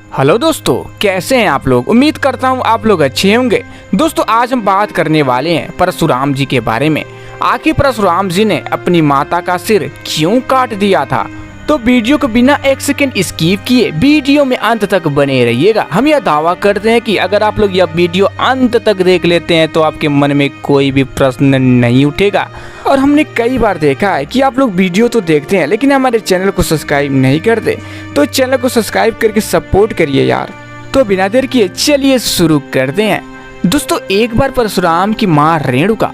Hello दोस्तों, कैसे हैं आप लोग। उम्मीद करता हूँ आप लोग अच्छे होंगे। दोस्तों, आज हम बात करने वाले हैं परशुराम जी के बारे में। आखिर परशुराम जी ने अपनी माता का सिर क्यों काट दिया था। तो वीडियो को बिना एक सेकंड स्किप किए वीडियो में अंत तक बने रहिएगा। हम यह दावा करते हैं कि अगर आप लोग यह वीडियो अंत तक देख लेते हैं तो आपके मन में कोई भी प्रश्न नहीं उठेगा। और हमने कई बार देखा है कि आप लोग वीडियो तो देखते हैं लेकिन हमारे चैनल को सब्सक्राइब नहीं करते, तो चैनल को सब्सक्राइब करके सपोर्ट करिए यार। तो बिना देर किए चलिए शुरू करते हैं। दोस्तों, एक बार परशुराम की माँ रेणुका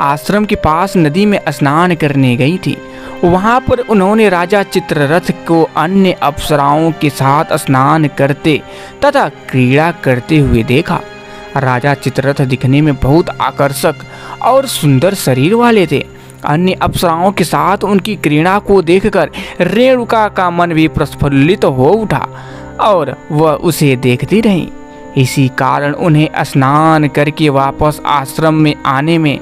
आश्रम के पास नदी में स्नान करने गई थी। वहां पर उन्होंने राजा चित्ररथ को अन्य अप्सराओं के साथ स्नान करते तथा क्रीड़ा करते हुए देखा। राजा चित्ररथ दिखने में बहुत आकर्षक और सुंदर शरीर वाले थे। अन्य अप्सराओं के साथ उनकी क्रीड़ा को देखकर रेणुका का मन भी प्रफुल्लित हो उठा और वह उसे देखती रही। इसी कारण उन्हें स्नान करके वापस आश्रम में आने में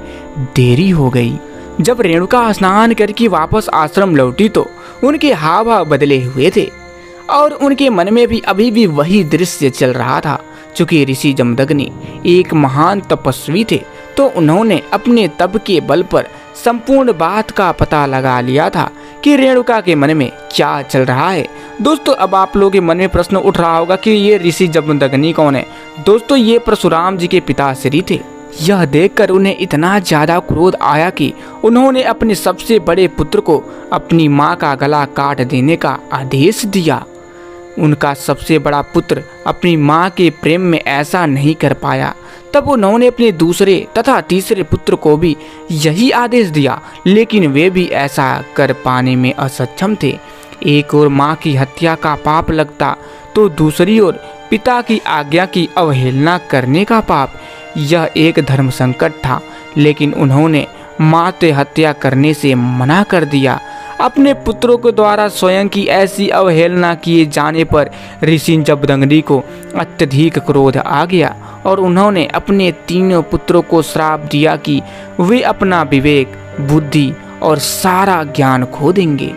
देरी हो गई। जब रेणुका स्नान करके वापस आश्रम लौटी तो उनके हाव भाव बदले हुए थे और उनके मन में भी अभी भी वही दृश्य चल रहा था। चूंकि ऋषि जमदग्नि एक महान तपस्वी थे तो उन्होंने अपने तप के बल पर संपूर्ण बात का पता लगा लिया था कि रेणुका के मन में क्या चल रहा है। दोस्तों, अब आप लोगों के मन में प्रश्न उठ रहा होगा कि ये ऋषि जमदग्नि कौन है। दोस्तों, ये परशुराम जी के पिताश्री थे। यह देखकर उन्हें इतना ज्यादा क्रोध आया कि उन्होंने अपने सबसे बड़े पुत्र को अपनी मां का गला काट देने का आदेश दिया। उनका सबसे बड़ा पुत्र अपनी मां के प्रेम में ऐसा नहीं कर पाया। तब उन्होंने अपने दूसरे तथा तीसरे पुत्र को भी यही आदेश दिया, लेकिन वे भी ऐसा कर पाने में असक्षम थे। एक ओर मां की हत्या का पाप लगता तो दूसरी ओर पिता की आज्ञा की अवहेलना करने का पाप। यह एक धर्म संकट था, लेकिन उन्होंने माते हत्या करने से मना कर दिया। अपने पुत्रों के द्वारा स्वयं की ऐसी अवहेलना किए जाने पर ऋषि जमदग्नि को अत्यधिक क्रोध आ गया और उन्होंने अपने तीनों पुत्रों को श्राप दिया कि वे अपना विवेक, बुद्धि और सारा ज्ञान खो देंगे।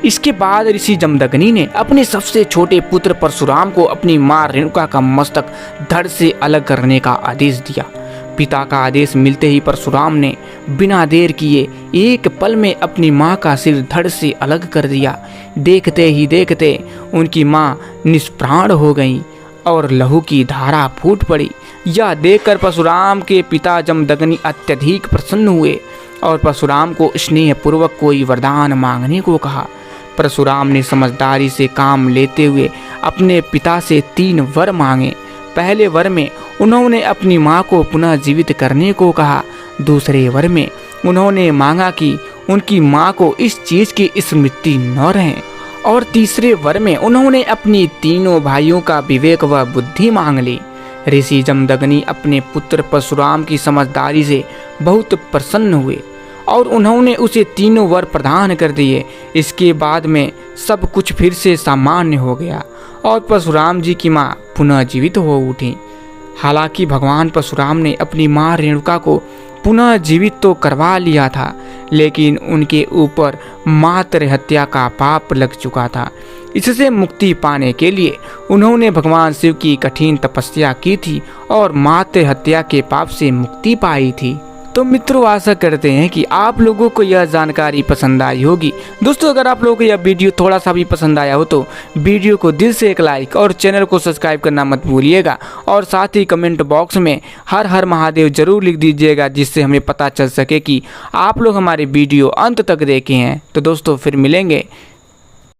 इसके बाद ऋषि जमदग्नि ने अपने सबसे छोटे पुत्र परशुराम को अपनी मां रेणुका का मस्तक धड़ से अलग करने का आदेश दिया। पिता का आदेश मिलते ही परशुराम ने बिना देर किए एक पल में अपनी मां का सिर धड़ से अलग कर दिया। देखते ही देखते उनकी मां निष्प्राण हो गई और लहू की धारा फूट पड़ी। यह देखकर परशुराम के पिता जमदग्नि अत्यधिक प्रसन्न हुए और परशुराम को स्नेहपूर्वक कोई वरदान मांगने को कहा। परशुराम ने समझदारी से काम लेते हुए अपने पिता से 3 वर मांगे। पहले वर में उन्होंने अपनी मां को पुनः जीवित करने को कहा। दूसरे वर में उन्होंने मांगा कि उनकी मां को इस चीज की स्मृति न रहे और तीसरे वर में उन्होंने अपनी तीनों भाइयों का विवेक व बुद्धि मांग ली। ऋषि जमदग्नि अपने पुत्र परशुराम की समझदारी से बहुत प्रसन्न हुए और उन्होंने उसे तीनों वर प्रदान कर दिए। इसके बाद में सब कुछ फिर से सामान्य हो गया और परशुराम जी की मां पुनः जीवित हो उठी। हालांकि भगवान परशुराम ने अपनी मां रेणुका को पुनः जीवित तो करवा लिया था, लेकिन उनके ऊपर मातृ हत्या का पाप लग चुका था। इससे मुक्ति पाने के लिए उन्होंने भगवान शिव की कठिन तपस्या की थी और मातृ हत्या के पाप से मुक्ति पाई थी। तो मित्रों, आशा करते हैं कि आप लोगों को यह जानकारी पसंद आई होगी। दोस्तों, अगर आप लोगों को यह वीडियो थोड़ा सा भी पसंद आया हो तो वीडियो को दिल से एक लाइक और चैनल को सब्सक्राइब करना मत भूलिएगा और साथ ही कमेंट बॉक्स में हर हर महादेव जरूर लिख दीजिएगा, जिससे हमें पता चल सके कि आप लोग हमारे वीडियो अंत तक देखे हैं। तो दोस्तों, फिर मिलेंगे